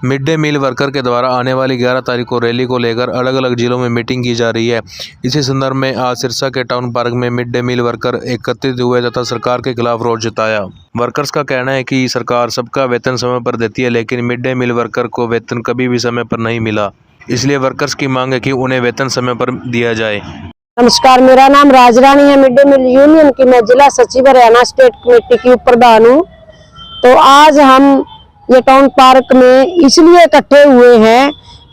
Mid day meal worker के द्वारा आने वाली 11 तारीख को रैली को लेकर अलग अलग जिलों में मीटिंग की जा रही है। इसी संदर्भ में आज सिरसा के टाउन पार्क में मिड डे मील वर्कर एकत्रित हुए तथा सरकार के खिलाफ रोष जताया। वर्कर्स का कहना है कि सरकार सबका वेतन समय पर देती है, लेकिन मिड डे मील वर्कर को वेतन कभी भी समय पर नहीं मिला। इसलिए वर्कर्स की मांग है कि उन्हें वेतन समय पर दिया जाए। नमस्कार, मेरा नाम राजरानी है। मिड डे मील यूनियन की मैं जिला सचिव हरियाणा स्टेट कमेटी की प्रधान हूँ। तो आज हम ये टाउन पार्क में इसलिए इकट्ठे हुए हैं,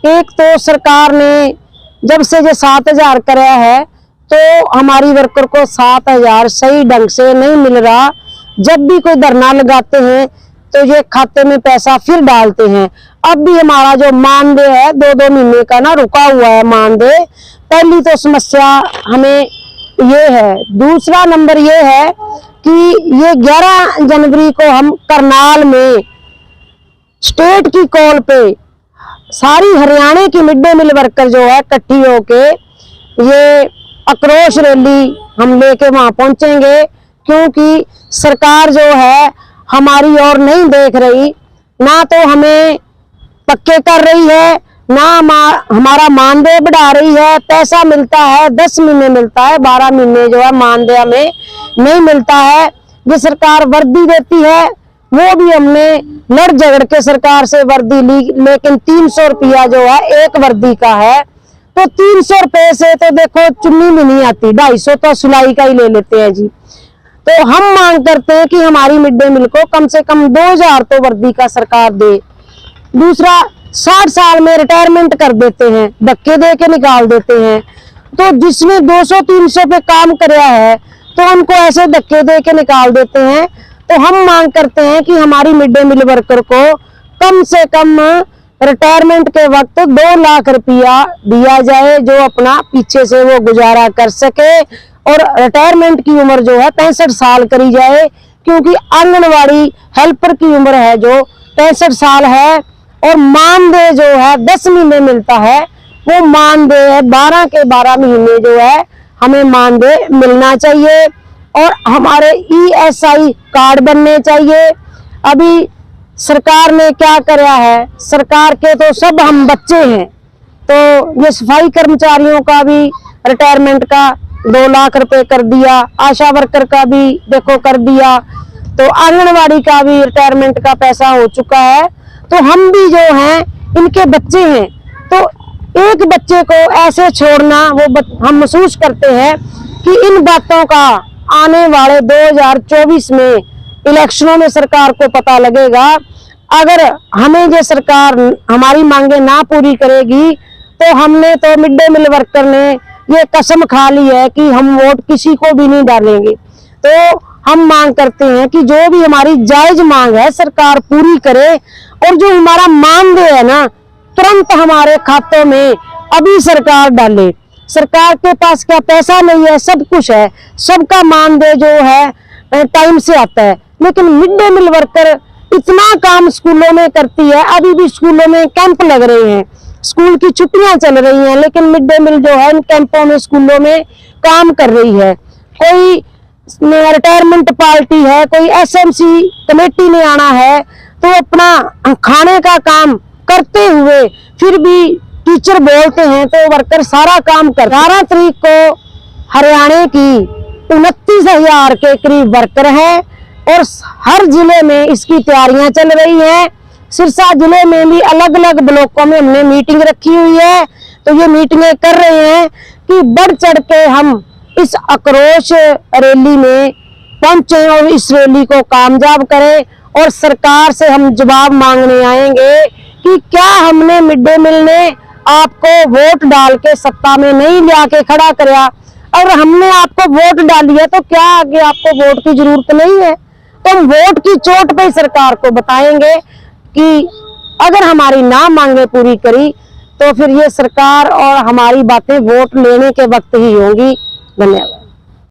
एक तो सरकार ने जब से ये 7,000 कराया है तो हमारी वर्कर को 7,000 सही ढंग से नहीं मिल रहा। जब भी कोई धरना लगाते हैं तो ये खाते में पैसा फिर डालते हैं। अब भी हमारा जो मानदेय है 2-2 महीने का ना रुका हुआ है मानदेय। पहली तो समस्या हमें ये है। दूसरा नंबर ये है कि ये 11 जनवरी को हम करनाल में स्टेट की कॉल पे सारी हरियाणा की मिड डे मील वर्कर जो है इकट्ठी होके ये आक्रोश रैली हम लेके वहां पहुंचेंगे, क्योंकि सरकार जो है हमारी ओर नहीं देख रही, ना तो हमें पक्के कर रही है, ना हमारा मानदेय बढ़ा रही है। पैसा मिलता है 10 महीने मिलता है, 12 महीने जो है मानदेय में नहीं मिलता है। ये सरकार वर्दी देती है, वो भी हमने लड़ झगड़ के सरकार से वर्दी ली, लेकिन 300 रुपया जो है एक वर्दी का है। तो 300 रुपये से तो देखो चुन्नी भी नहीं आती, 250 तो सिलाई का ही ले लेते हैं जी। तो हम मांग करते हैं कि हमारी मिड डे मील को कम से कम 2,000 तो वर्दी का सरकार दे। दूसरा, 60 साल में रिटायरमेंट कर देते हैं, धक्के दे के निकाल देते हैं। तो जिसने 200-300 पे काम कराया है तो उनको ऐसे धक्के दे के निकाल देते हैं। तो हम मांग करते हैं कि हमारी मिड डे मील वर्कर को कम से कम रिटायरमेंट के वक्त 2 लाख रुपया दिया जाए, जो अपना पीछे से वो गुजारा कर सके। और रिटायरमेंट की उम्र जो है 65 साल करी जाए, क्योंकि आंगनवाड़ी हेल्पर की उम्र है जो 65 साल है। और मानदेय जो है 10 महीने मिलता है, वो मानदेय 12 के 12 महीने जो है हमें मानदेय मिलना चाहिए। और हमारे ESI कार्ड बनने चाहिए। अभी सरकार ने क्या कराया है, सरकार के तो सब हम बच्चे हैं। तो ये सफाई कर्मचारियों का भी रिटायरमेंट का 2 लाख रुपए कर दिया, आशा वर्कर का भी देखो कर दिया, तो आंगनवाड़ी का भी रिटायरमेंट का पैसा हो चुका है। तो हम भी जो हैं इनके बच्चे हैं, तो एक बच्चे को ऐसे छोड़ना वो हम महसूस करते हैं कि इन बातों का आने वाले 2024 में इलेक्शनों में सरकार को पता लगेगा। अगर हमें ये सरकार हमारी मांगे ना पूरी करेगी तो हमने तो मिड डे मील वर्कर ने ये कसम खा ली है कि हम वोट किसी को भी नहीं डालेंगे। तो हम मांग करते हैं कि जो भी हमारी जायज मांग है सरकार पूरी करे, और जो हमारा मानदेय है ना तुरंत हमारे खातों में अभी सरकार डाले। सरकार के पास क्या पैसा नहीं है, सब कुछ है, सबका मानदेय जो है टाइम से आता है, लेकिन मिड डे मील वर्कर इतना काम स्कूलों में करती है। अभी भी स्कूलों में कैंप लग रहे हैं, स्कूल की छुट्टियां चल रही हैं, लेकिन मिड डे मील जो है इन कैंपों में स्कूलों में काम कर रही है। कोई रिटायरमेंट पार्टी है, कोई SMC कमेटी ने आना है, तो अपना खाने का काम करते हुए फिर भी टीचर बोलते हैं तो वर्कर सारा काम कर। 11 तारीख को हरियाणा की 29,000 के करीब वर्कर है, और हर जिले में इसकी तैयारियां चल रही हैं। सिरसा जिले में भी अलग अलग ब्लॉकों में हमने मीटिंग रखी हुई है। तो ये मीटिंगें कर रहे हैं कि बढ़ चढ़ के हम इस आक्रोश रैली में पहुंचे और इस रैली को कामयाब करें। और सरकार से हम जवाब मांगने आएंगे कि क्या हमने मिड डे मील ने आपको वोट डाल के सत्ता में नहीं लिया के खड़ा कराया, और हमने आपको वोट डाली है तो क्या आगे आपको वोट की जरूरत नहीं है। तो हम वोट की चोट पे सरकार को बताएंगे कि अगर हमारी ना मांगे पूरी करी तो फिर ये सरकार और हमारी बातें वोट लेने के वक्त ही होंगी। धन्यवाद।